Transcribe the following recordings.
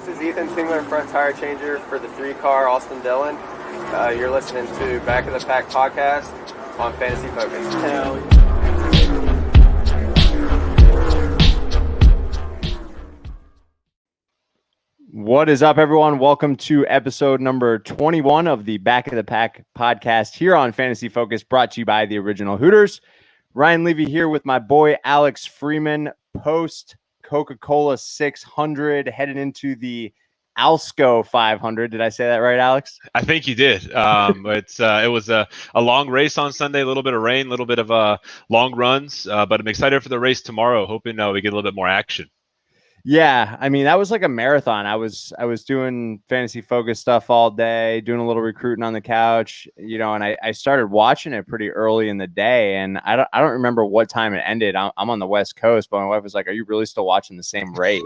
This is Ethan Tingler, front tire changer for the 3-car Austin Dillon. You're listening to Back of the Pack podcast on Fantasy Focus. Hell yeah. What is up, everyone? Welcome to episode number 21 of the Back of the Pack podcast here on Fantasy Focus, brought to you by the original Hooters. Ryan Levy here with my boy Alex Freeman, post Coca-Cola 600, headed into the Alsco 500. Did I say that right, Alex? I think you did. It was a long race on Sunday, a little bit of rain, a little bit of long runs, but I'm excited for the race tomorrow, hoping we get a little bit more action. Yeah, I mean, that was like a marathon. I was doing Fantasy Focus stuff all day, doing a little recruiting on the couch, and I started watching it pretty early in the day, and I don't remember what time it ended. I'm on the West Coast, but my wife was like, "Are you really still watching the same race?"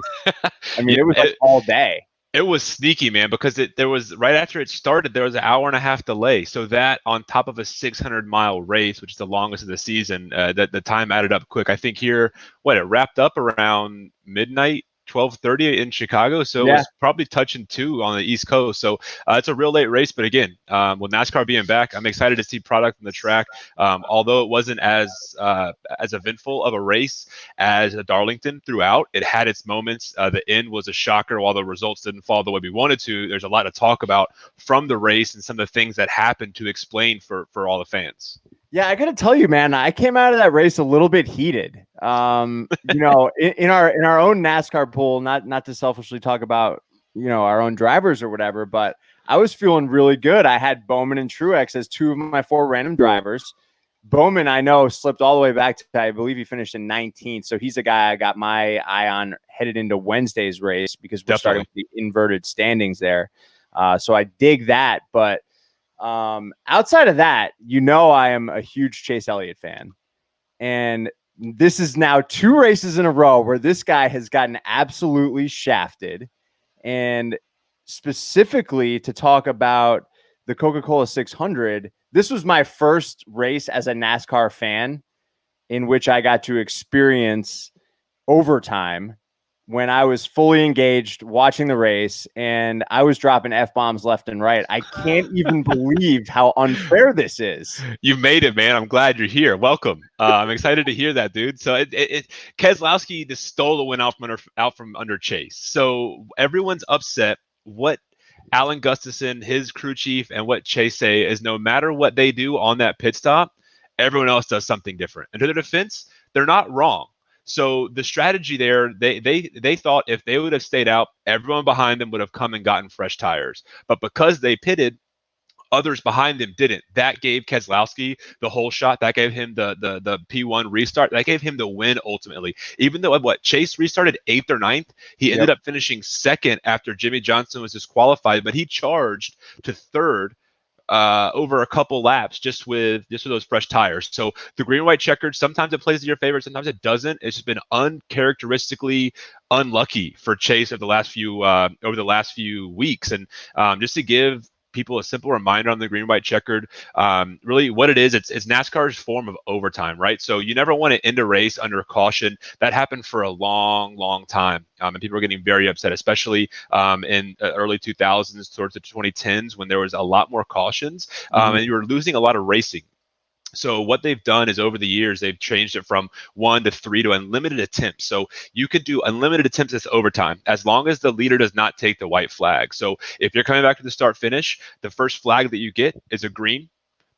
I mean, it was like all day. It was sneaky, man, because there was, right after it started, there was an hour and a half delay. So that on top of a 600-mile race, which is the longest of the season, that the time added up quick. I think here, it wrapped up around midnight, 12:30 in Chicago, so yeah. It was probably touching 2 on the East Coast. So it's a real late race, but again, with NASCAR being back, I'm excited to see product on the track. Although it wasn't as eventful of a race as a Darlington throughout, it had its moments. The end was a shocker. While the results didn't fall the way we wanted to, there's a lot to talk about from the race and some of the things that happened to explain for all the fans. Yeah, I gotta tell you, man, I came out of that race a little bit heated. In our own NASCAR pool, not to selfishly talk about our own drivers or whatever, but I was feeling really good. I had Bowman and Truex as 2 of my 4 random drivers. Bowman, I know, slipped all the way back to, I believe he finished in 19th, so he's a guy I got my eye on headed into Wednesday's race because we're starting with the inverted standings there. So I dig that, but outside of that, I am a huge Chase Elliott fan, and this is now 2 races in a row where this guy has gotten absolutely shafted. And specifically to talk about the Coca-Cola 600, this was my first race as a NASCAR fan in which I got to experience overtime when I was fully engaged watching the race, and I was dropping F-bombs left and right. I can't even believe how unfair this is. You made it, man. I'm glad you're here. Welcome. I'm excited to hear that, dude. So Keselowski just stole the win out from under Chase. So everyone's upset. What Alan Gustafson, his crew chief, and what Chase say is no matter what they do on that pit stop, everyone else does something different. And to their defense, they're not wrong. So the strategy there, they thought if they would have stayed out, everyone behind them would have come and gotten fresh tires. But because they pitted, others behind them didn't. That gave Keselowski the whole shot. That gave him the P1 restart. That gave him the win ultimately. Even though Chase restarted 8th or 9th, he ended up finishing 2nd after Jimmy Johnson was disqualified, but he charged to 3rd. Over a couple laps just with those fresh tires. So the green white checkered, sometimes it plays to your favor, sometimes it doesn't. It's just been uncharacteristically unlucky for Chase over the last few weeks. And just to give people a simple reminder on the green white checkered, really what it is, it's NASCAR's form of overtime, right? So you never want to end a race under caution. That happened for a long time, and people are getting very upset, especially in early 2000s towards the 2010s when there was a lot more cautions, and you were losing a lot of racing. So what they've done is over the years, they've changed it from 1 to 3 to unlimited attempts. So you could do unlimited attempts as overtime, as long as the leader does not take the white flag. So if you're coming back to the start finish, the first flag that you get is a green.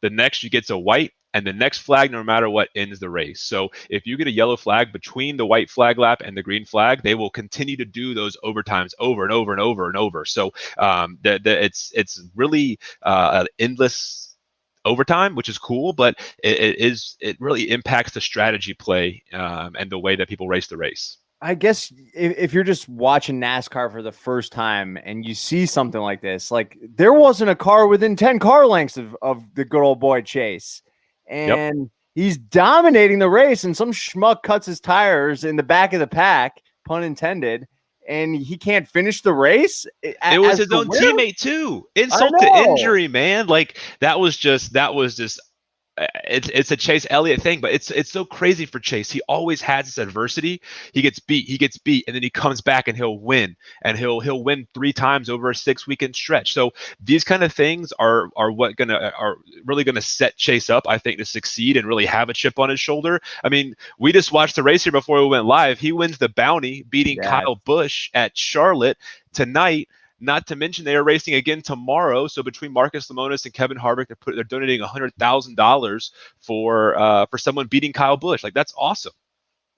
The next you get a white, and the next flag, no matter what, ends the race. So if you get a yellow flag between the white flag lap and the green flag, they will continue to do those overtimes over and over and over and over. So it's really an endless overtime, which is cool, but it really impacts the strategy play and the way that people race the race. I guess if you're just watching NASCAR for the first time and you see something like this, like there wasn't a car within 10 car lengths of the good old boy Chase, and he's dominating the race, and some schmuck cuts his tires in the back of the pack, pun intended, and he can't finish the race. It was his own teammate too. Insult to injury, man. Like that was just it's a Chase Elliott thing, but it's so crazy for Chase. He always has this adversity. He gets beat, and then he comes back and he'll win, and he'll win 3 times over a 6-weekend stretch. So these kind of things are really gonna set Chase up, I think, to succeed and really have a chip on his shoulder. I mean, we just watched the race here before we went live. He wins the Bounty, beating Kyle Busch at Charlotte tonight. Not to mention they are racing again tomorrow. So between Marcus Lemonis and Kevin Harvick, they're donating $100,000 for someone beating Kyle Busch. Like, that's awesome.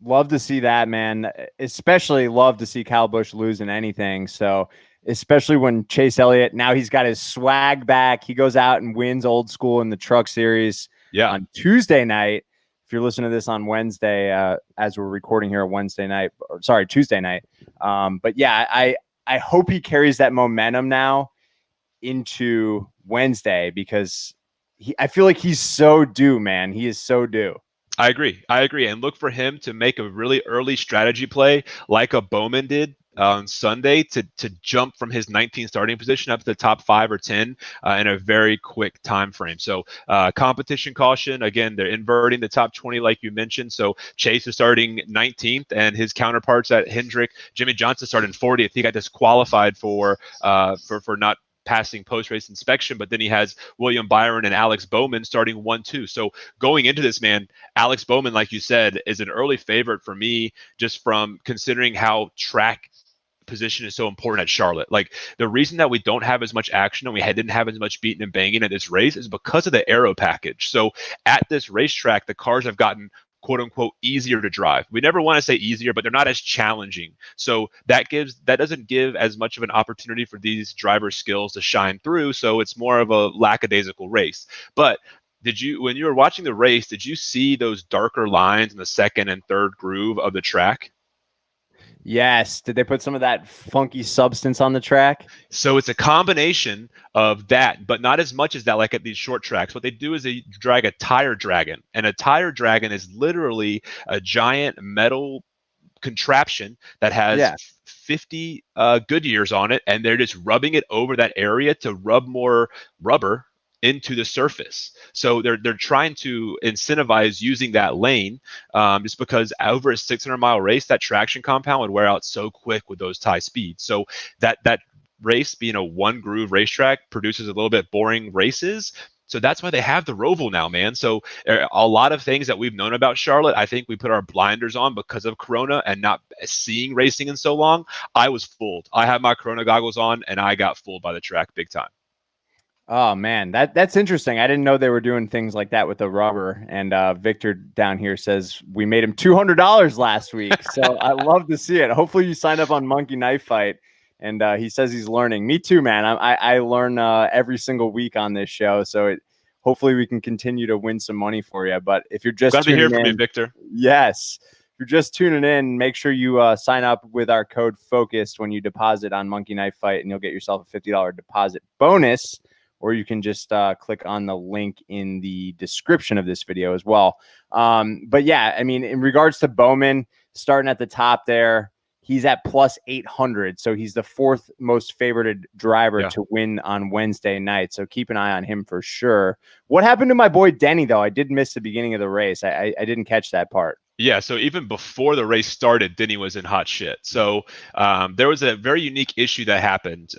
Love to see that, man. Especially love to see Kyle Busch lose in anything. So especially when Chase Elliott, now he's got his swag back. He goes out and wins Old School in the Truck Series on Tuesday night. If you're listening to this on Wednesday, as we're recording here on Tuesday night. But yeah, I hope he carries that momentum now into Wednesday, because I feel like he's so due, man. He is so due. I agree. And look for him to make a really early strategy play like a Bowman did on Sunday to jump from his 19th starting position up to the top 5 or 10 in a very quick time frame. So competition caution. Again, they're inverting the top 20 like you mentioned. So Chase is starting 19th, and his counterparts at Hendrick, Jimmy Johnson, started 40th. He got disqualified for not passing post-race inspection, but then he has William Byron and Alex Bowman starting 1-2. So going into this, man, Alex Bowman, like you said, is an early favorite for me, just from considering how track position is so important at Charlotte. Like, the reason that we don't have as much action and we didn't have as much beating and banging at this race is because of the aero package. So at this racetrack, the cars have gotten quote unquote easier to drive. We never want to say easier, but they're not as challenging. So that doesn't give as much of an opportunity for these driver skills to shine through. So it's more of a lackadaisical race. But when you were watching the race, did you see those darker lines in the second and third groove of the track? Yes. Did they put some of that funky substance on the track? So it's a combination of that, but not as much as that, like at these short tracks. What they do is they drag a tire dragon, and a tire dragon is literally a giant metal contraption that has 50 Goodyears on it, and they're just rubbing it over that area to rub more rubber into the surface. So they're trying to incentivize using that lane, just because over a 600-mile race, that traction compound would wear out so quick with those high speeds. So that race being a one groove racetrack produces a little bit boring races. So that's why they have the Roval now, man. So a lot of things that we've known about Charlotte, I think we put our blinders on because of Corona and not seeing racing in so long. I was fooled. I had my Corona goggles on, and I got fooled by the track big time. Oh man, that's interesting. I didn't know they were doing things like that with the rubber. And Victor down here says we made him $200 last week. So I love to see it. Hopefully you signed up on Monkey Knife Fight. And he says he's learning. Me too, man. I learn every single week on this show. So hopefully we can continue to win some money for you. But if you're just glad to hear from you, Victor. Yes. If you're just tuning in, make sure you sign up with our code FOCUSED when you deposit on Monkey Knife Fight, and you'll get yourself a $50 deposit bonus. Or you can just click on the link in the description of this video as well. But yeah, I mean, in regards to Bowman, starting at the top there, he's at plus 800. So he's the 4th most favorited driver to win on Wednesday night. So keep an eye on him for sure. What happened to my boy Denny, though? I did miss the beginning of the race. I didn't catch that part. Yeah, so even before the race started, Denny was in hot shit. So there was a very unique issue that happened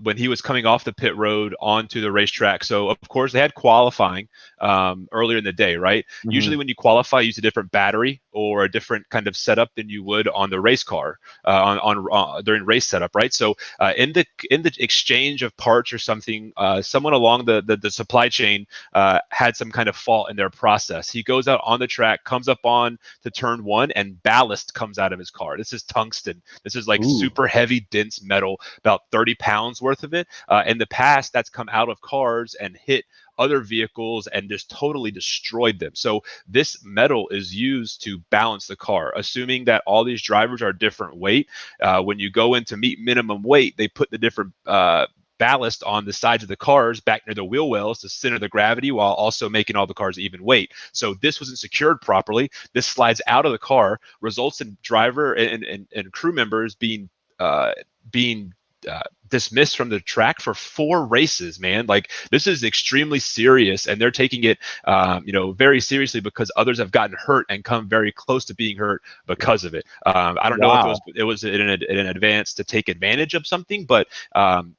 when he was coming off the pit road onto the racetrack. So, of course, they had qualifying earlier in the day, right? Mm-hmm. Usually when you qualify, you use a different battery or a different kind of setup than you would on the race car during race setup, right? So in the exchange of parts or something, someone along the supply chain had some kind of fault in their process. He goes out on the track, comes up on to turn 1, and ballast comes out of his car. This is tungsten. This is like super heavy, dense metal, about 30 pounds worth of it. In the past, that's come out of cars and hit other vehicles and just totally destroyed them. So this metal is used to balance the car, assuming that all these drivers are different weight. When you go in to meet minimum weight, they put the different ballast on the sides of the cars back near the wheel wells to center the gravity while also making all the cars even weight. So this wasn't secured properly. This slides out of the car, results in driver and crew members being dismissed from the track for 4 races, man. Like, this is extremely serious, and they're taking it, very seriously, because others have gotten hurt and come very close to being hurt because of it. I don't know if it was in an advance to take advantage of something, but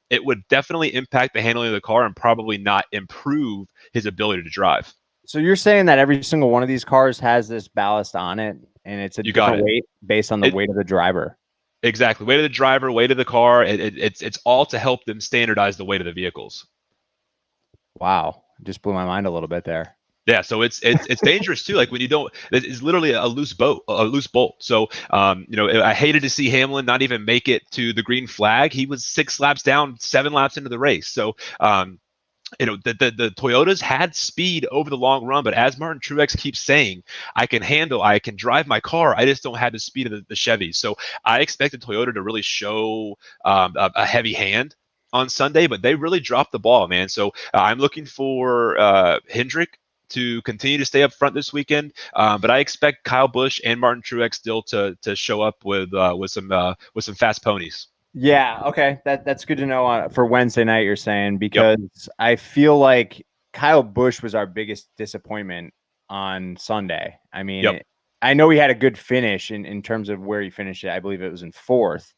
it would definitely impact the handling of the car and probably not improve his ability to drive. So you're saying that every single one of these cars has this ballast on it, and it's a different weight based on the weight of the driver? Exactly. Weight of the driver, weight of the car. It's all to help them standardize the weight of the vehicles. Wow. Just blew my mind a little bit there. Yeah, so it's dangerous too. Like, when you don't, it's literally a loose bolt. So, I hated to see Hamlin not even make it to the green flag. He was 6 laps down, 7 laps into the race. So, the Toyotas had speed over the long run, but as Martin Truex keeps saying, I can drive my car. I just don't have the speed of the Chevys. So I expected Toyota to really show a heavy hand on Sunday, but they really dropped the ball, man. So I'm looking for Hendrick to continue to stay up front this weekend, but I expect Kyle Busch and Martin Truex still to show up with some fast ponies. Yeah, okay, that's good to know for Wednesday night, you're saying, because I feel like Kyle Busch was our biggest disappointment on Sunday. I mean, I know he had a good finish in terms of where he finished it. I believe it was in 4th,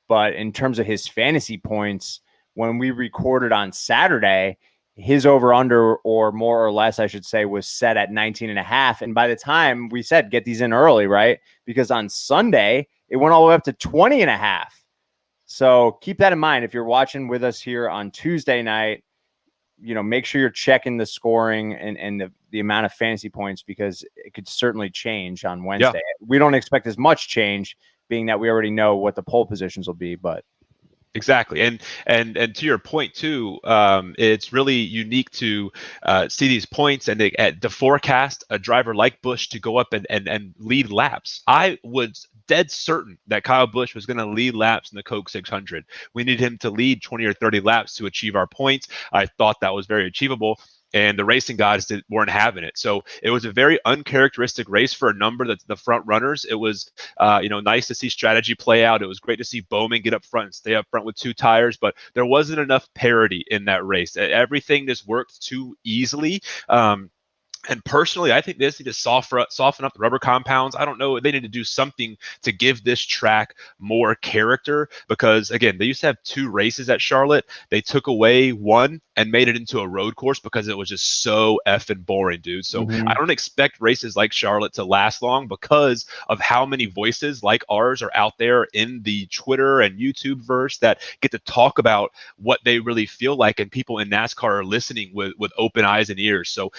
but in terms of his fantasy points, when we recorded on Saturday, his over-under, or more or less, I should say, was set at 19.5. And by the time we said, get these in early, right? Because on Sunday, it went all the way up to 20.5. So keep that in mind. If you're watching with us here on Tuesday night, make sure you're checking the scoring and the amount of fantasy points, because it could certainly change on Wednesday. Yeah. We don't expect as much change, being that we already know what the pole positions will be, but. Exactly. And to your point too, it's really unique to see these points and to forecast a driver like Busch to go up and lead laps. I was dead certain that Kyle Busch was going to lead laps in the Coke 600. We needed him to lead 20 or 30 laps to achieve our points. I thought that was very achievable, and the racing gods weren't having it. So it was a very uncharacteristic race for a number of the front runners. It was, nice to see strategy play out. It was great to see Bowman get up front and stay up front with 2 tires, but there wasn't enough parity in that race. Everything just worked too easily. And personally, I think they just need to soften up the rubber compounds. I don't know. They need to do something to give this track more character, because, again, they used to have 2 races at Charlotte. They took away 1 and made it into a road course because it was just so effing boring, dude. So I don't expect races like Charlotte to last long, because of how many voices like ours are out there in the Twitter and YouTube verse that get to talk about what they really feel like, and people in NASCAR are listening with open eyes and ears. So,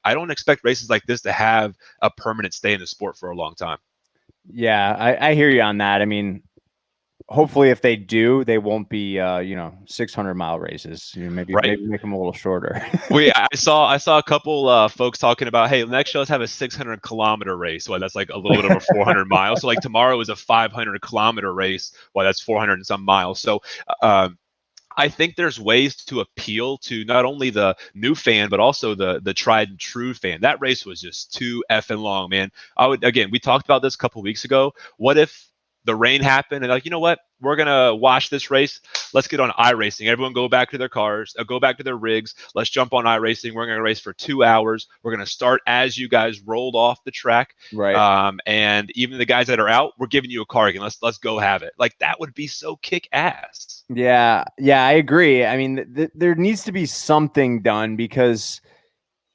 I don't expect races like this to have a permanent stay in the sport for a long time. Yeah, I hear you on that. I mean, hopefully if they do, they won't be 600-mile races. Maybe make them a little shorter. I saw a couple folks talking about, hey, next year let's have a 600-kilometer race. Well, that's like a little bit over 400 miles. So like tomorrow is a 500-kilometer race. Well, that's 400 and some miles. So I think there's ways to appeal to not only the new fan, but also the tried and true fan. That race was just too effing long, man. We talked about this a couple weeks ago. What if the rain happened and like, you know what? We're going to watch this race. Let's get on iRacing. Everyone go back to their cars, go back to their rigs. Let's jump on iRacing. We're going to race for 2 hours. We're going to start as you guys rolled off the track. Right. And even the guys that are out, we're giving you a car again. Let's go have it. Like, that would be so kick ass. Yeah, I agree. I mean, there needs to be something done, because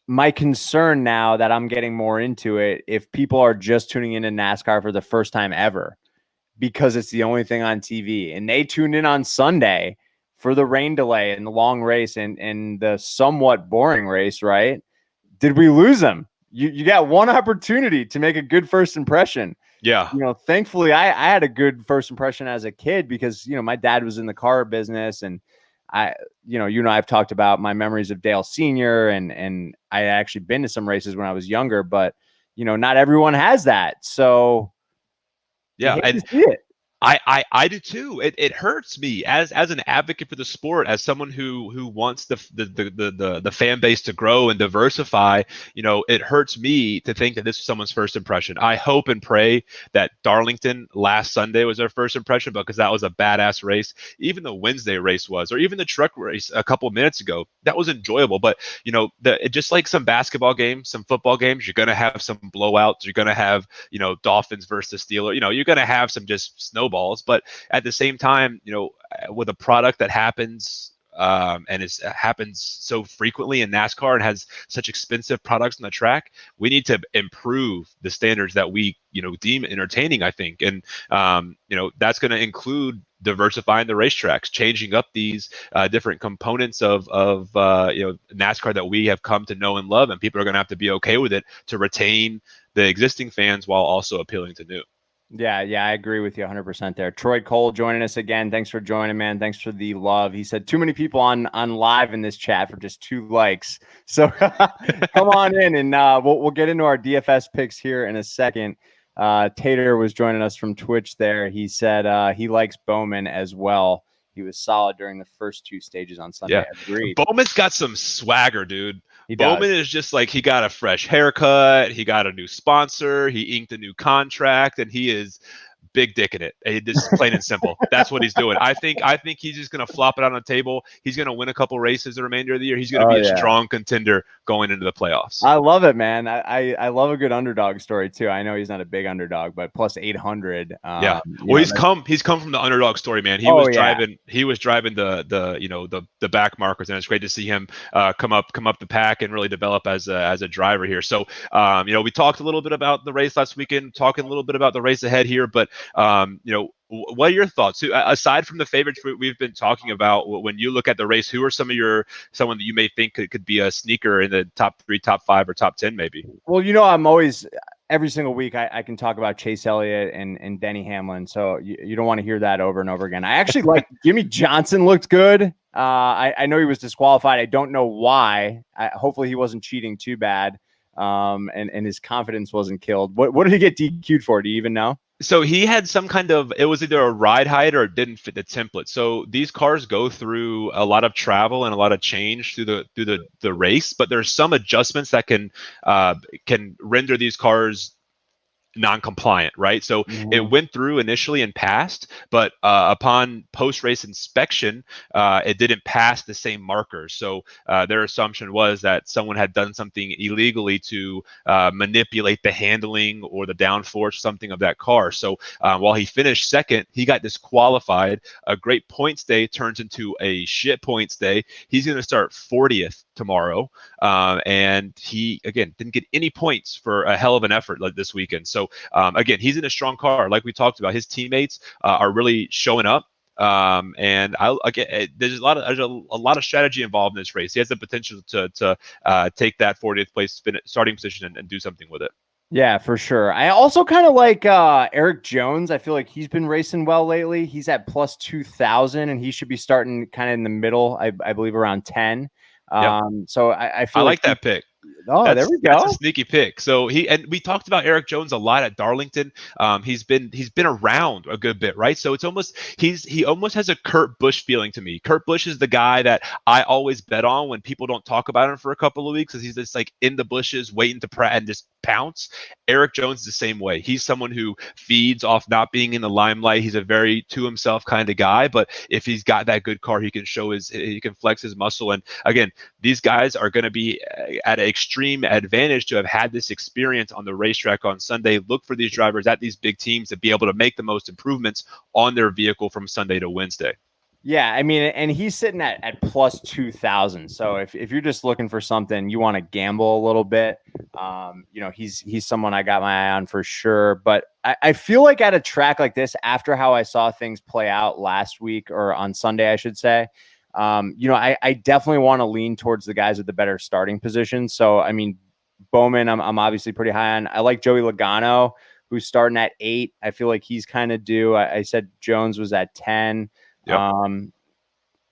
my concern now that I'm getting more into it, if people are just tuning into NASCAR for the first time ever, because it's the only thing on TV, and they tuned in on Sunday for the rain delay and the long race and the somewhat boring race, right? Did we lose them? You got one opportunity to make a good first impression. Yeah. Thankfully I had a good first impression as a kid, because, my dad was in the car business, and I've talked about my memories of Dale Sr. and I had actually been to some races when I was younger, but not everyone has that. So yeah, and see it. I do too. It hurts me as an advocate for the sport, as someone who wants the fan base to grow and diversify. It hurts me to think that this was someone's first impression. I hope and pray that Darlington last Sunday was their first impression, because that was a badass race. Even the Wednesday race was, or even the truck race a couple minutes ago, that was enjoyable. But just like some basketball games, some football games, you're gonna have some blowouts. You're gonna have Dolphins versus Steelers. You're gonna have some just snowballs. But at the same time, with a product that happens and happens so frequently in NASCAR and has such expensive products on the track, we need to improve the standards that we deem entertaining, I think. And that's going to include diversifying the racetracks, changing up these different components of NASCAR that we have come to know and love, and people are going to have to be okay with it to retain the existing fans while also appealing to new. Yeah, I agree with you 100% there. Troy Cole joining us again. Thanks for joining, man. Thanks for the love. He said too many people on live in this chat for just 2 likes. So come on in, and we'll get into our DFS picks here in a second. Tater was joining us from Twitch there. He said he likes Bowman as well. He was solid during the first 2 stages on Sunday. Yeah, agreed. Bowman's got some swagger, dude. Bowman is just like, he got a fresh haircut, he got a new sponsor, he inked a new contract, and he is big dick in it. Just plain and simple. That's what he's doing. I think he's just gonna flop it on the table. He's gonna win a couple races the remainder of the year. He's gonna be a strong contender going into the playoffs. I love it, man. I love a good underdog story too. I know he's not a big underdog, but plus 800. Yeah. Well, he's come from the underdog story, man. He was driving the back markers, and it's great to see him come up the pack and really develop as a driver here. So we talked a little bit about the race last weekend, talking a little bit about the race ahead here, but what are your thoughts aside from the favorites we've been talking about? When you look at the race, who are someone that you may think could be a sneaker in the top 3, top 5, or top 10 maybe? Well, I'm always, every single week I can talk about Chase Elliott and Denny Hamlin, so you don't want to hear that over and over again. I actually like Jimmy Johnson looked good. I know he was disqualified. I don't know why. Hopefully he wasn't cheating too bad, and his confidence wasn't killed. What did he get DQ'd for? Do you even know? So he had some kind of, it was either a ride height or it didn't fit the template. So these cars go through a lot of travel and a lot of change through the race, but there's some adjustments that can render these cars non-compliant, right? So it went through initially and passed, but upon post-race inspection, it didn't pass the same markers. So their assumption was that someone had done something illegally to manipulate the handling or the downforce, something of that car. So while he finished second, he got disqualified. A great points day turns into a shit points day. He's going to start 40th tomorrow, and he again didn't get any points for a hell of an effort like this weekend. So again, he's in a strong car, like we talked about. His teammates are really showing up, and there's a lot of strategy involved in this race. He has the potential to take that 40th place starting position and do something with it. Yeah, for sure. I also kind of like Eric Jones. I feel like he's been racing well lately. He's at plus 2,000, and he should be starting kind of in the middle, I believe around 10. So I feel like that pick. Oh, there we go. That's a sneaky pick. So we talked about Eric Jones a lot at Darlington. He's been around a good bit, right? So it's almost he almost has a Kurt Busch feeling to me. Kurt Busch is the guy that I always bet on when people don't talk about him for a couple of weeks, because he's just like in the bushes waiting to and just pounce. Eric Jones is the same way. He's someone who feeds off not being in the limelight. He's a very to himself kind of guy, but if he's got that good car, he can flex his muscle. And again, these guys are going to be at an extreme advantage to have had this experience on the racetrack on Sunday. Look for these drivers at these big teams to be able to make the most improvements on their vehicle from Sunday to Wednesday. Yeah, I mean, and he's sitting at plus 2,000. So if you're just looking for something, you want to gamble a little bit, he's someone I got my eye on for sure. But I feel like at a track like this, after how I saw things play out last week, or on Sunday, I should say, I definitely want to lean towards the guys with the better starting position. So, I mean, Bowman, I'm obviously pretty high on. I like Joey Logano, who's starting at 8. I feel like he's kind of due. I said Jones was at 10. Yep.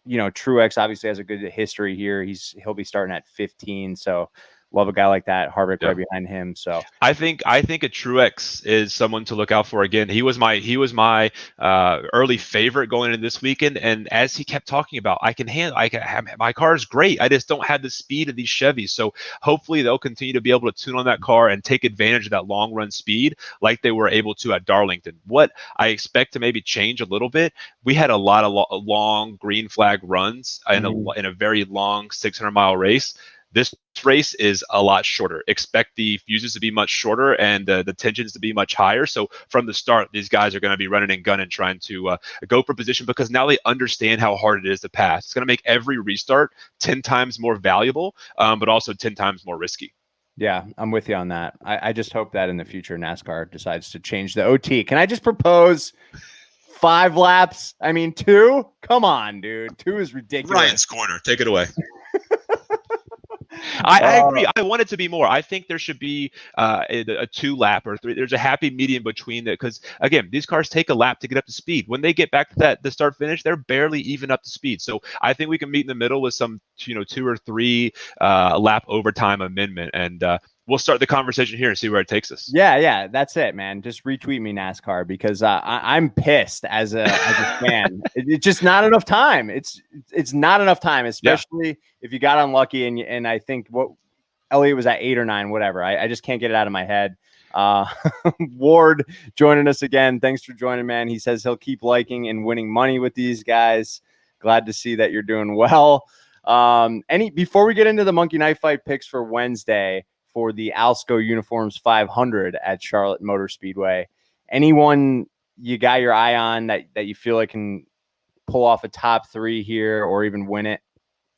Truex obviously has a good history here. He'll be starting at 15. So love a guy like that. Harvick Yeah. right behind him. So I think a Truex is someone to look out for again. He was my early favorite going into this weekend, and as he kept talking about, I can have my car is great. I just don't have the speed of these Chevys. So hopefully they'll continue to be able to tune on that car and take advantage of that long run speed like they were able to at Darlington. What I expect to maybe change a little bit, we had a lot of long green flag runs in a very long 600-mile race. This race is a lot shorter. Expect the fuses to be much shorter and the tensions to be much higher. So from the start, these guys are going to be running and gunning, trying to go for position, because now they understand how hard it is to pass. It's going to make every restart 10 times more valuable, but also 10 times more risky. Yeah, I'm with you on that. I just hope that in the future NASCAR decides to change the OT. Can I just propose 5 laps? I mean, 2? Come on, dude. 2 is ridiculous. Ryan's corner. Take it away. I agree. I want it to be more. I think there should be a 2-lap or 3. There's a happy medium between that, because again, these cars take a lap to get up to speed. When they get back to the start finish, they're barely even up to speed. So I think we can meet in the middle with some 2 or 3 lap overtime amendment, and we'll start the conversation here and see where it takes us. Yeah, that's it, man. Just retweet me NASCAR, because I'm pissed as a fan. It's just not enough time. It's not enough time, especially if you got unlucky. And I think what Elliott was at 8 or 9, whatever. I just can't get it out of my head. Ward joining us again. Thanks for joining, man. He says he'll keep liking and winning money with these guys. Glad to see that you're doing well. Before we get into the Monkey Knife Fight picks for Wednesday, for the Alsco Uniforms 500 at Charlotte Motor Speedway, anyone you got your eye on that you feel like can pull off a top 3 here or even win it?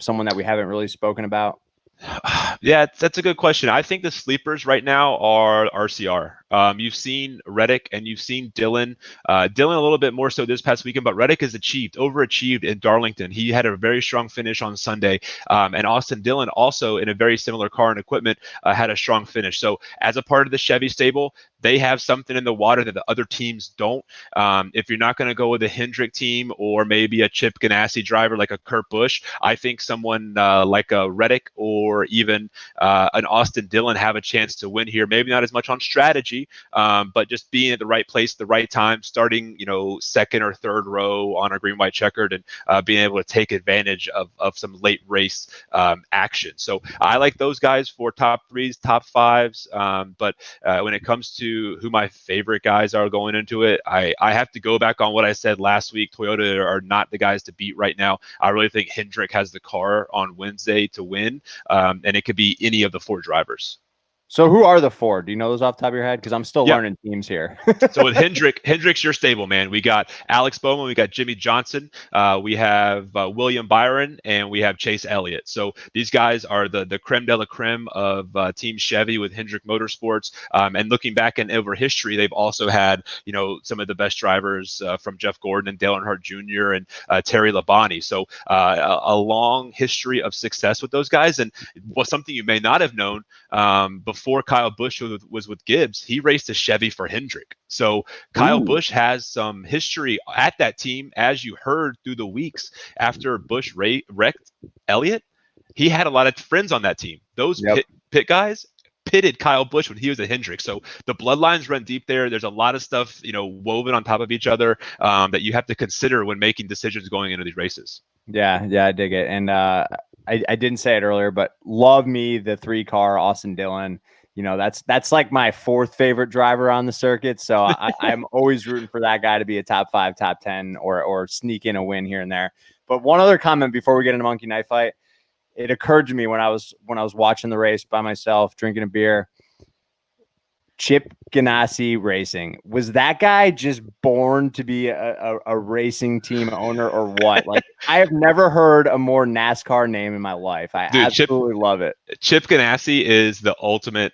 Someone that we haven't really spoken about? Yeah, that's a good question. I think the sleepers right now are RCR. You've seen Reddick and you've seen Dillon. Dillon a little bit more so this past weekend, but Reddick has overachieved in Darlington. He had a very strong finish on Sunday. And Austin Dillon, also in a very similar car and equipment, had a strong finish. So as a part of the Chevy stable, they have something in the water that the other teams don't. If you're not going to go with a Hendrick team or maybe a Chip Ganassi driver like a Kurt Busch, I think someone like a Reddick or even an Austin Dillon have a chance to win here. Maybe not as much on strategy, but just being at the right place at the right time, starting, second or third row on a green-white checkered, and being able to take advantage of some late race action. So I like those guys for top 3s, top 5s. But when it comes to who my favorite guys are going into it, I have to go back on what I said last week. Toyota are not the guys to beat right now. I really think Hendrick has the car on Wednesday to win, and it could be any of the 4 drivers. So who are the 4? Do you know those off the top of your head? Because I'm still learning teams here. So with Hendrick's your stable, man. We got Alex Bowman, we got Jimmy Johnson, we have William Byron, and we have Chase Elliott. So these guys are the creme de la creme of Team Chevy with Hendrick Motorsports. And looking back over history, they've also had some of the best drivers from Jeff Gordon and Dale Earnhardt Jr. and Terry Labonte. So a long history of success with those guys. And something you may not have known before Kyle Busch was with Gibbs, he raced a Chevy for Hendrick. So Kyle Busch has some history at that team, as you heard through the weeks after Busch wrecked Elliott. He had a lot of friends on that team. Those pit guys pitted Kyle Busch when he was at Hendrick. So the bloodlines run deep there. There's a lot of stuff, woven on top of each other that you have to consider when making decisions going into these races. Yeah, I dig it. And I didn't say it earlier, but love me the 3-car Austin Dillon. That's like my 4th favorite driver on the circuit. So I'm always rooting for that guy to be a top 5, top 10, or sneak in a win here and there. But one other comment before we get into Monkey Knife Fight, it occurred to me when I was watching the race by myself, drinking a beer. Chip Ganassi Racing, was that guy just born to be a racing team owner or what? Like, I have never heard a more NASCAR name in my life. I absolutely love it. Chip Ganassi is the ultimate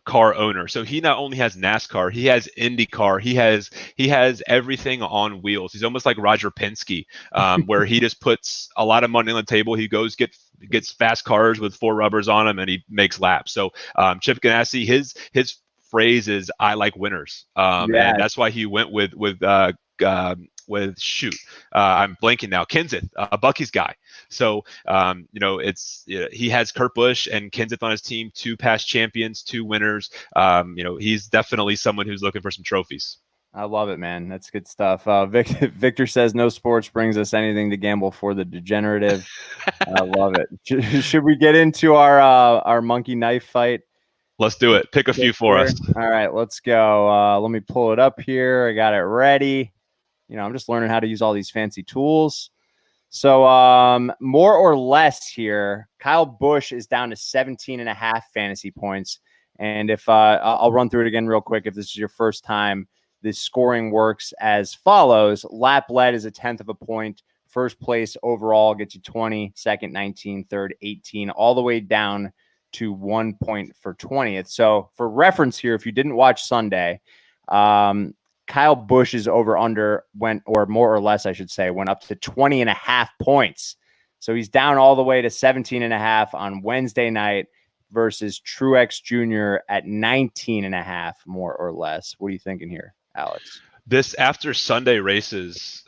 car owner. So he not only has NASCAR, he has IndyCar, he has everything on wheels. He's almost like Roger Penske, where he just puts a lot of money on the table. He gets fast cars with 4 rubbers on them, and he makes laps. So Chip Ganassi, his phrase is "I like winners," and that's why he went with I'm blanking now. Kenseth, Bucky's guy. So he has Kurt Busch and Kenseth on his team, 2 past champions, 2 winners. He's definitely someone who's looking for some trophies. I love it, man. That's good stuff. Victor says no sports brings us anything to gamble for the degenerative. I love it. Should we get into our monkey knife fight? Let's do it. Pick a few for us. All right, let's go. Let me pull it up here. I got it ready. I'm just learning how to use all these fancy tools. So more or less here, Kyle Busch is down to 17.5 fantasy points. And if I'll run through it again real quick. If this is your first time, this scoring works as follows. Lap led is 1/10 of a point. First place overall gets you 20, second 19, third 18, all the way down to 1 point for 20th. So for reference here, if you didn't watch Sunday, Kyle Busch's over under went, or more or less, I should say, went up to 20.5 points. So he's down all the way to 17.5 on Wednesday night versus Truex Jr. at 19.5, more or less. What are you thinking here, Alex? This after Sunday races,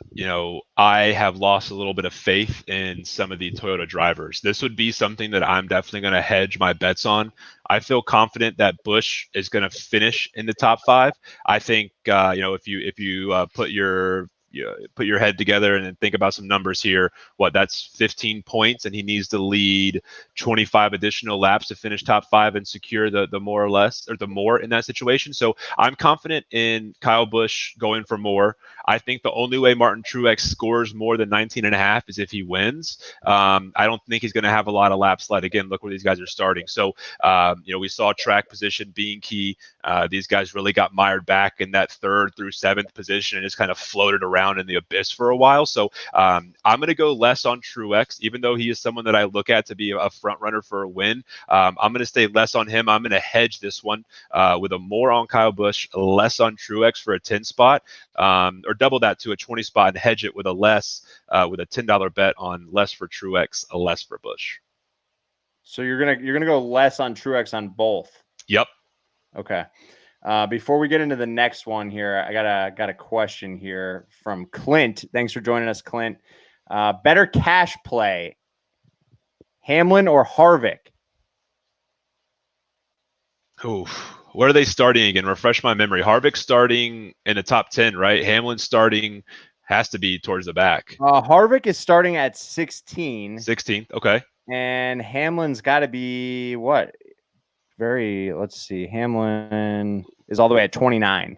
I have lost a little bit of faith in some of the Toyota drivers. This would be something that I'm definitely going to hedge my bets on. I feel confident that Busch is going to finish in the top 5. I think if you put your head together and then think about some numbers here, that's 15 points, and he needs to lead 25 additional laps to finish top 5 and secure the more or less, or the more in that situation. So I'm confident in Kyle Busch going for more. I think the only way Martin Truex scores more than 19.5 is if he wins. I don't think he's going to have a lot of laps left. Again, look where these guys are starting. So, we saw track position being key. These guys really got mired back in that 3rd through 7th position and just kind of floated around in the abyss for a while. So I'm going to go less on Truex, even though he is someone that I look at to be a front runner for a win. I'm going to stay less on him. I'm going to hedge this one with a more on Kyle Busch, less on Truex for a 10 spot, or double that to a 20 spot and hedge it with a less, with a $10 bet on less for Truex, a less for Busch. So you're gonna go less on Truex on both. Yep. Okay. Before we get into the next one here, I got a question here from Clint. Thanks for joining us, Clint. Better cash play, Hamlin or Harvick? Ooh, where are they starting again? Refresh my memory. Harvick starting in the top 10, right? Hamlin starting has to be towards the back. Harvick is starting at 16. 16th, okay. And Hamlin's got to be what? Let's see. Hamlin is all the way at 29.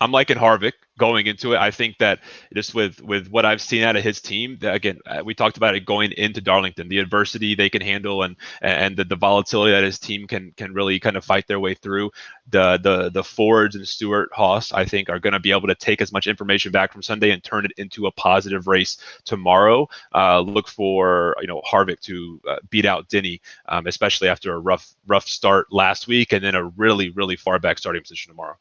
I'm liking Harvick going into it. I think that just with what I've seen out of his team, again, we talked about it going into Darlington, the adversity they can handle and the volatility that his team can really kind of fight their way through. The Fords and Stewart Haas, I think, are going to be able to take as much information back from Sunday and turn it into a positive race tomorrow. Look for Harvick to beat out Denny, especially after a rough start last week and then a really, really far back starting position tomorrow.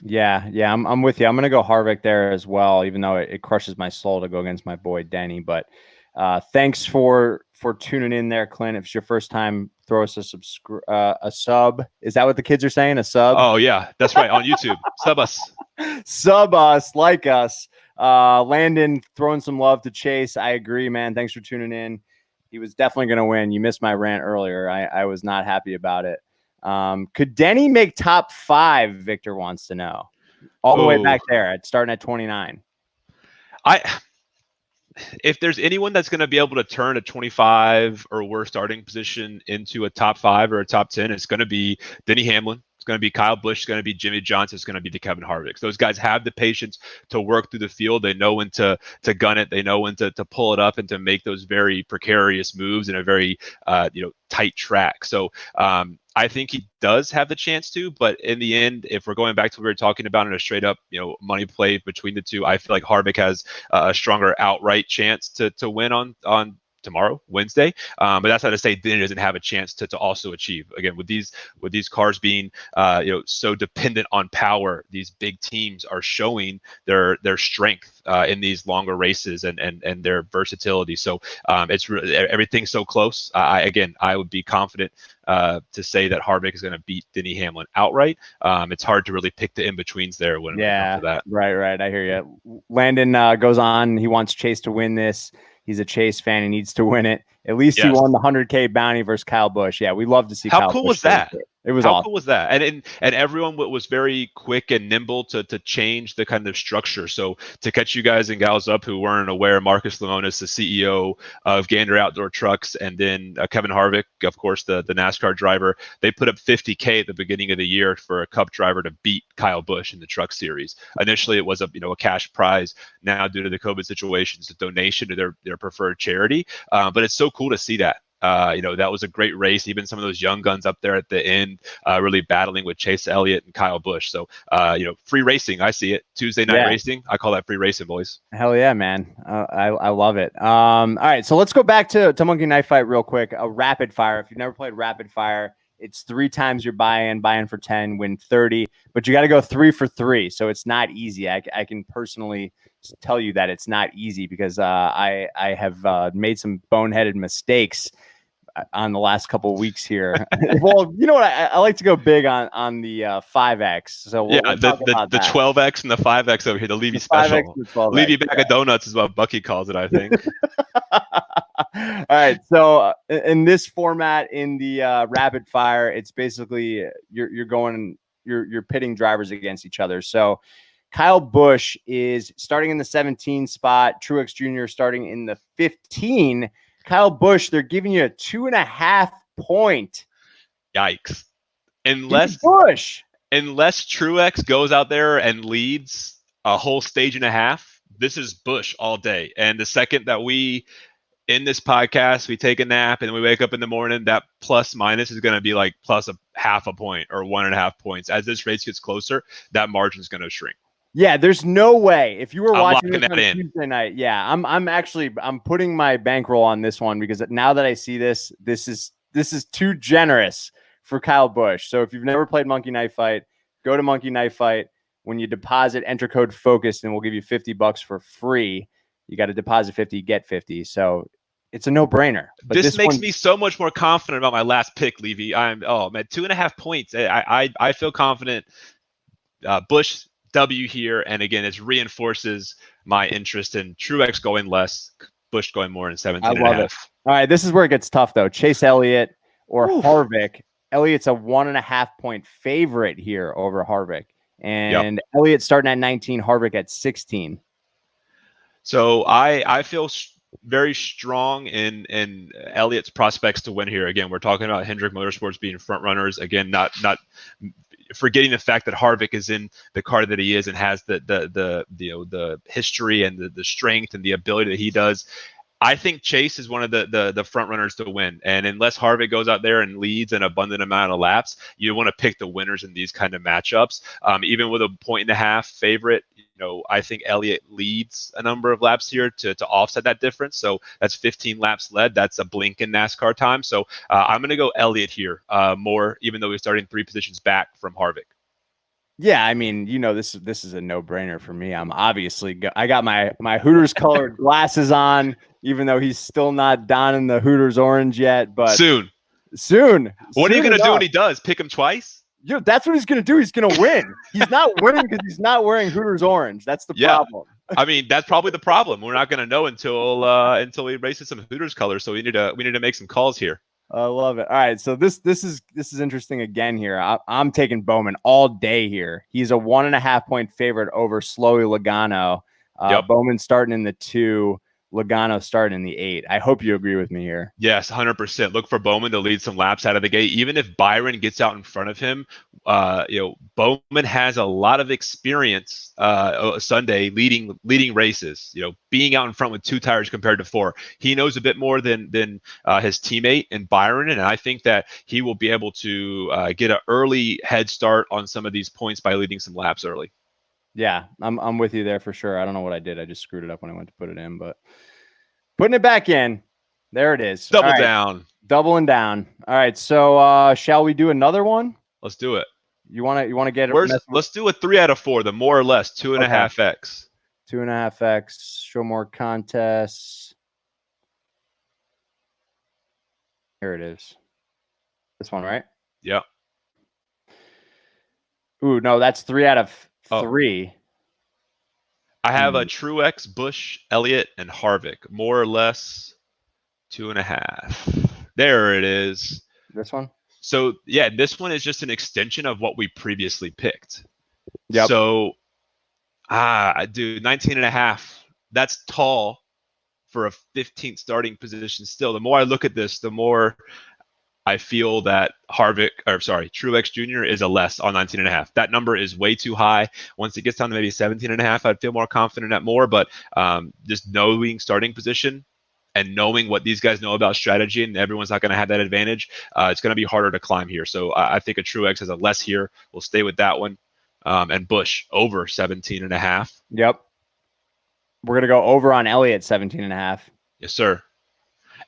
Yeah, I'm with you. I'm going to go Harvick there as well, even though it crushes my soul to go against my boy Denny. But thanks for tuning in there, Clint. If it's your first time, throw us a sub. Is that what the kids are saying? A sub? Oh, yeah, that's right. On YouTube. Sub us. Sub us, like us. Landon throwing some love to Chase. I agree, man. Thanks for tuning in. He was definitely going to win. You missed my rant earlier. I was not happy about it. Could Denny make top 5? Victor wants to know. All the way back there, starting at 29. If there's anyone that's going to be able to turn a 25 or worse starting position into a top 5 or a top 10, it's going to be Denny Hamlin. It's going to be Kyle Busch. It's going to be Jimmy Johnson. It's going to be Kevin Harvick. Those guys have the patience to work through the field. They know when to gun it. They know when to pull it up and to make those very precarious moves in a very tight track. So I think he does have the chance to, but in the end, if we're going back to what we were talking about in a straight up, money play between the two, I feel like Harvick has a stronger outright chance to win on tomorrow, Wednesday. But that's not to say Denny doesn't have a chance to also achieve. Again, with these cars being so dependent on power, these big teams are showing their strength in these longer races and their versatility. So it's really, everything's so close. I would be confident to say that Harvick is going to beat Denny Hamlin outright. It's hard to really pick the in-betweens there when it comes to that. Right. I hear you. Landon goes on. He wants Chase to win this. He's a Chase fan. He needs to win it. At least he won the 100K bounty versus Kyle Busch. Yeah, we love to see. How cool was that? It was How awesome. cool was that? And everyone was very quick and nimble to change the kind of structure. So to catch you guys and gals up who weren't aware, Marcus Lemonis, the CEO of Gander Outdoor Trucks, and then Kevin Harvick, of course, the NASCAR driver, they put up $50K at the beginning of the year for a Cup driver to beat Kyle Busch in the Truck Series. Initially, it was a cash prize. Now, due to the COVID situation, it's a donation to their preferred charity. But it's so cool to see that. That was a great race. Even some of those young guns up there at the end, really battling with Chase Elliott and Kyle Busch. So, free racing. I see it. Tuesday night racing. I call that free racing, boys. Hell yeah, man. I love it. All right. So let's go back to Monkey Knife Fight real quick. A rapid fire. If you've never played rapid fire, it's 3 times your buy-in for 10, win 30, but you got to go 3 for 3. So it's not easy. I can personally tell you that it's not easy because I have made some boneheaded mistakes on the last couple of weeks here. Well, you know what? I like to go big on the 5X. So we'll the 12X and the 5X over here, the Levy special. Levy bag of donuts is what Bucky calls it, I think. All right. So in this format, in the rapid fire, it's basically you're pitting drivers against each other. So Kyle Busch is starting in the 17 spot. Truex Jr. starting in the 15. Kyle Busch, they're giving you a 2.5 point. Yikes. Unless Truex goes out there and leads a whole stage and a half, this is Busch all day. And the second that we, in this podcast, we take a nap and we wake up in the morning, that plus minus is going to be like plus a 0.5 point or 1.5 points. As this race gets closer, that margin is going to shrink. Yeah, there's no way. If you were watching this on Tuesday night, I'm putting my bankroll on this one because now that I see this is too generous for Kyle Busch. So if you've never played Monkey Knife Fight, go to Monkey Knife Fight. When you deposit, enter code FOCUSED and we'll give you $50 for free. You got to deposit 50, get 50. So it's a no-brainer. But this makes me so much more confident about my last pick, Levy. 2.5 points. I feel confident. Busch W here, and again, it reinforces my interest in Truex going less, Busch going more in 17 and a half. It. All right, this is where it gets tough though. Chase Elliott or Harvick. Elliott's a 1.5 point favorite here over Harvick, and Elliott starting at 19, Harvick at 16. So I feel very strong in Elliott's prospects to win here. Again, we're talking about Hendrick Motorsports being front runners. Again, not forgetting the fact that Harvick is in the car that he is and has the history and the strength and the ability that he does. I think Chase is one of the front runners to win. And unless Harvick goes out there and leads an abundant amount of laps, you want to pick the winners in these kind of matchups. Even with a 1.5 favorite, I think Elliott leads a number of laps here to offset that difference. So that's 15 laps led. That's a blink in NASCAR time. So I'm going to go Elliott here more, even though he's starting 3 positions back from Harvick. Yeah, I mean, this is a no-brainer for me. I'm obviously I got my Hooters colored glasses on, even though he's still not donning the Hooters orange yet. But soon. What are you going to do when he does? Pick him twice? That's what he's going to do. He's going to win. He's not winning because he's not wearing Hooters orange. That's the problem. I mean, that's probably the problem. We're not going to know until he races some Hooters colors. So we need to make some calls here. I love it. All right, so this is interesting again here. I'm taking Bowman all day here. He's a 1.5 point favorite over Slowy Logano. Bowman starting in the 2. Logano starting in the 8. I hope you agree with me here. Yes, 100%. Look for Bowman to lead some laps out of the gate. Even if Byron gets out in front of him, Bowman has a lot of experience Sunday leading races. Being out in front with 2 tires compared to 4. He knows a bit more than his teammate and Byron, and I think that he will be able to get an early head start on some of these points by leading some laps early. Yeah, I'm with you there for sure. I don't know what I did. I just screwed it up when I went to put it in, but putting it back in. There it is. Double All right. down. Doubling down. All right. So shall we do another one? Let's do it. You wanna get it? Let's do a 3 out of 4, the more or less 2.5x. 2.5x. Show more contests. Here it is. This one, right? Yep. Ooh, no, that's 3 out of 3. I have a Truex, Busch, Elliott, and Harvick. More or less 2.5. There it is. This one? So, yeah, this one is just an extension of what we previously picked. Yep. So, dude, 19.5. That's tall for a 15th starting position still. The more I look at this, the more I feel that Truex Jr. is a less on 19.5. That number is way too high. Once it gets down to maybe 17.5, I'd feel more confident at more. But just knowing starting position and knowing what these guys know about strategy, and everyone's not going to have that advantage, it's going to be harder to climb here. So I think a Truex has a less here. We'll stay with that one. And Busch over 17.5. Yep. We're going to go over on Elliott 17.5. Yes, sir.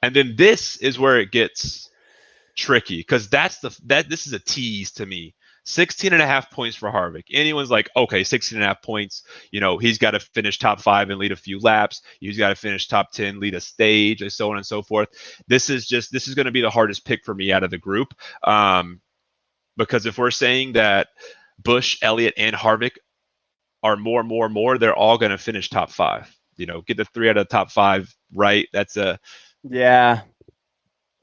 And then this is where it gets tricky, because this is a tease to me. 16.5 points for Harvick. Anyone's like, okay, 16.5 points. He's got to finish top 5 and lead a few laps. He's got to finish top 10, lead a stage, and so on and so forth. This is going to be the hardest pick for me out of the group, because if we're saying that Busch, Elliott, and Harvick are more, they're all going to finish top 5. Get the 3 out of the top 5 right. That's yeah.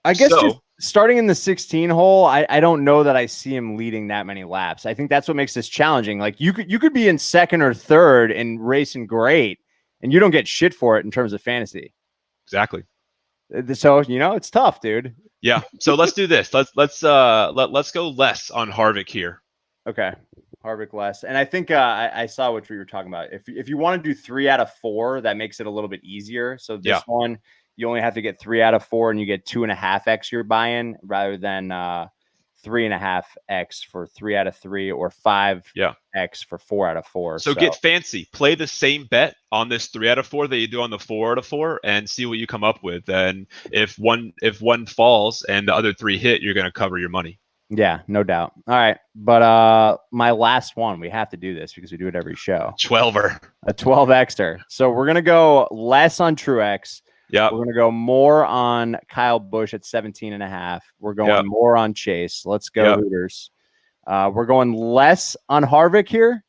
I guess just starting in the 16 hole, I don't know that I see him leading that many laps. I think that's what makes this challenging. Like you could be in second or third and racing great, and you don't get shit for it in terms of fantasy. Exactly. So it's tough, dude. Yeah. So let's do this. Let's go less on Harvick here. Okay. Harvick less. And I think I saw what we were talking about. If you want to do 3 out of 4, that makes it a little bit easier. So this one, you only have to get 3 out of 4, and you get 2.5x you're buying rather than 3.5x for 3 out of 3 or 5x for 4 out of 4. So get fancy. Play the same bet on this 3 out of 4 that you do on the 4 out of 4, and see what you come up with. And if one falls and the other 3 hit, you're going to cover your money. Yeah, no doubt. All right. But my last one, we have to do this because we do it every show. 12er. A 12xer. So we're going to go less on Truex. Yeah. We're going to go more on Kyle Busch at 17.5. We're going more on Chase. Let's go Hooters. We're going less on Harvick here.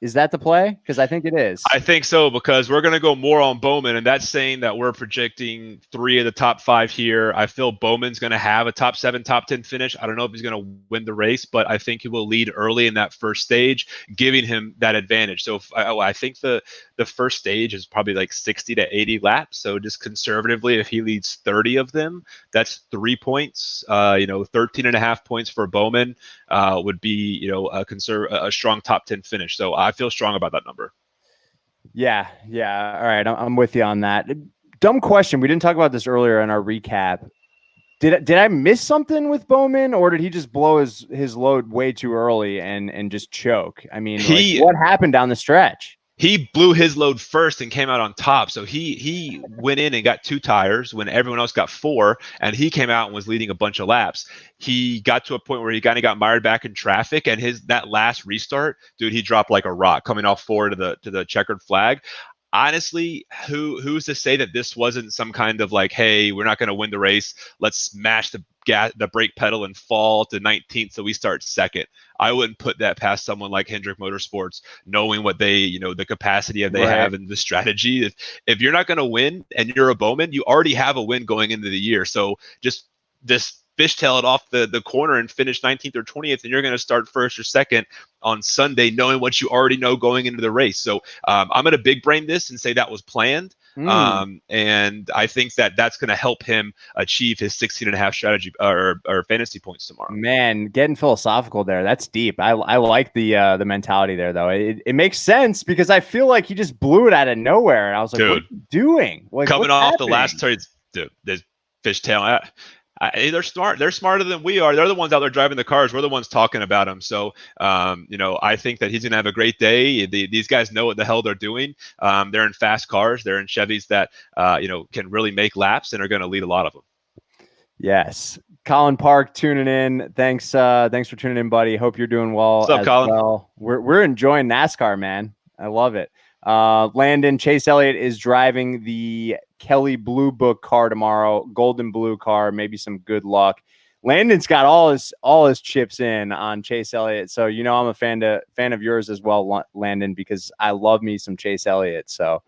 Is that the play? Because I think it is. I think so, because we're going to go more on Bowman, and that's saying that we're projecting 3 of the top 5 here. I feel Bowman's going to have a top 7, top 10 finish. I don't know if he's going to win the race, but I think he will lead early in that first stage, giving him that advantage. So I think the first stage is probably like 60 to 80 laps. So just conservatively, if he leads 30 of them, that's 3 points. 13.5 points for Bowman would be, a strong top 10 finish. So I feel strong about that number. Yeah. All right, I'm with you on that. Dumb question. We didn't talk about this earlier in our recap. Did I miss something with Bowman, or did he just blow his load way too early and just choke? I mean, what happened down the stretch? He blew his load first and came out on top. So he went in and got 2 tires when everyone else got 4, and he came out and was leading a bunch of laps. He got to a point where he kind of got mired back in traffic, and that last restart, dude, he dropped like a rock coming off 4 to the checkered flag. Honestly, who's to say that this wasn't some kind of like, hey, we're not going to win the race, let's smash the brake pedal and fall to 19th so we start second. I wouldn't put that past someone like Hendrick Motorsports, knowing what they, the capacity that they have and the strategy. If you're not going to win and you're a Bowman, you already have a win going into the year. So just fishtail it off the corner and finish 19th or 20th, and you're going to start first or second on Sunday, knowing what you already know going into the race. So I'm going to big brain this and say that was planned. And I think that's going to help him achieve his 16.5 strategy or fantasy points tomorrow. Man, getting philosophical there. That's deep. I like the mentality there, though. It makes sense because I feel like he just blew it out of nowhere. And I was like, dude, what are you doing? Like, coming off happening? The last turn, dude, there's fishtail. They're smart. They're smarter than we are. They're the ones out there driving the cars. We're the ones talking about them. So, I think that he's going to have a great day. These guys know what the hell they're doing. They're in fast cars. They're in Chevys that, can really make laps and are going to lead a lot of them. Yes. Colin Park tuning in. Thanks for tuning in, buddy. Hope you're doing well. What's up, Colin? Well. We're enjoying NASCAR, man. I love it. Landon, Chase Elliott is driving the Kelly Blue Book car tomorrow, golden blue car, maybe some good luck. Landon's got all his chips in on Chase Elliott. So, I'm a fan of yours as well, Landon, because I love me some Chase Elliott. So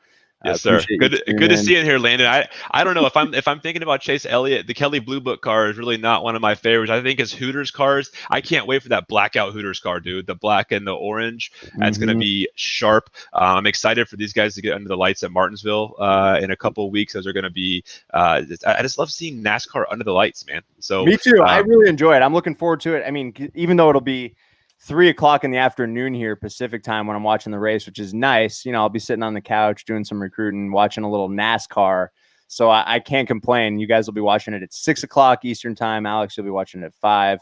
yes, sir. Good to see you here, Landon. I don't know if I'm thinking about Chase Elliott. The Kelly Blue Book car is really not one of my favorites. I think his Hooters cars. I can't wait for that blackout Hooters car, dude. The black and the orange. That's going to be sharp. I'm excited for these guys to get under the lights at Martinsville in a couple of weeks. Those are going to be. I just love seeing NASCAR under the lights, man. So me too. I really enjoy it. I'm looking forward to it. I mean, even though it'll be 3:00 in the afternoon here Pacific time when I'm watching the race, which is nice. I'll be sitting on the couch doing some recruiting, watching a little NASCAR. So I can't complain. You guys will be watching it at 6:00 Eastern time. Alex, you'll be watching it at 5.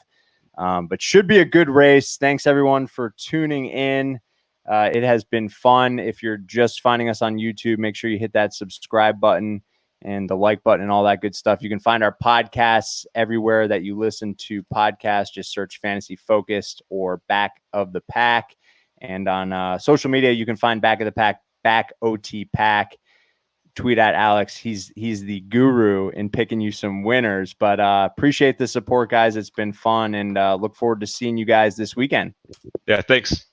But should be a good race. Thanks everyone for tuning in. It has been fun. If you're just finding us on YouTube, make sure you hit that subscribe button and the like button and all that good stuff. You can find our podcasts everywhere that you listen to podcasts. Just search Fantasy Focused or Back of the Pack. And on social media, you can find Back of the Pack, Back OT Pack. Tweet at Alex. He's the guru in picking you some winners. But appreciate the support, guys. It's been fun, and look forward to seeing you guys this weekend. Yeah, thanks.